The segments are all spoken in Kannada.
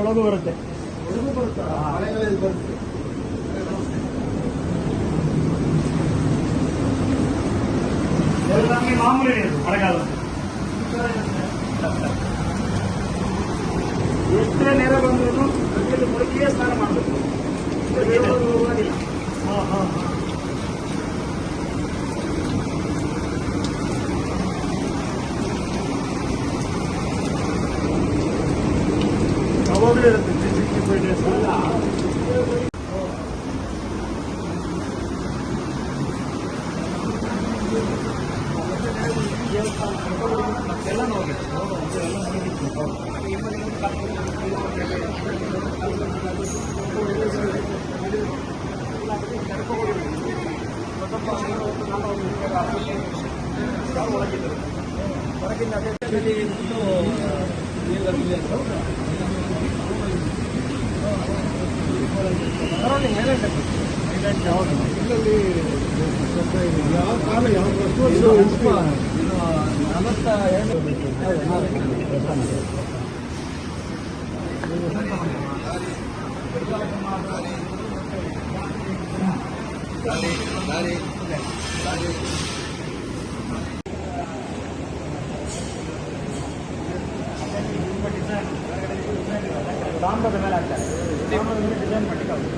ಒಳಗೂ ಬರುತ್ತೆ ಮಾಮೂಲಿ ನೀರು ಮಳೆಗಾಲ ಎಷ್ಟೇ ನೇರ ಬಂದ್ರು ಮುಳುಗಿಯೇ ಸ್ನಾನ ಮಾಡಬೇಕು. ಯಾವಾಗಲೂ ಇರುತ್ತೆ 65 ಡೇಸ್. ಎಲ್ಲ ನೋಡಬೇಕು. ಹೊರಗಿಂದ ತಾಮ್ರದ ಮೇಲೆ ಹಾಕ್ತಾರೆ. ತಾಮ್ರದ ಮೇಲೆ ಡಿಸೈನ್ ಮಾಡಿಕೊಂಡು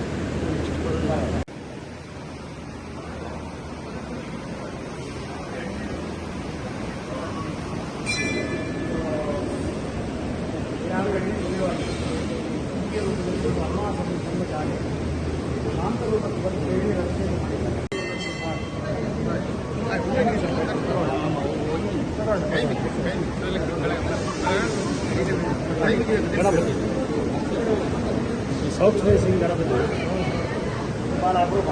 ಸೌತ್ ಫೇಸಿಂಗ್ ಗಣಪತಿ ಭಾಳ ಅಪರೂಪ.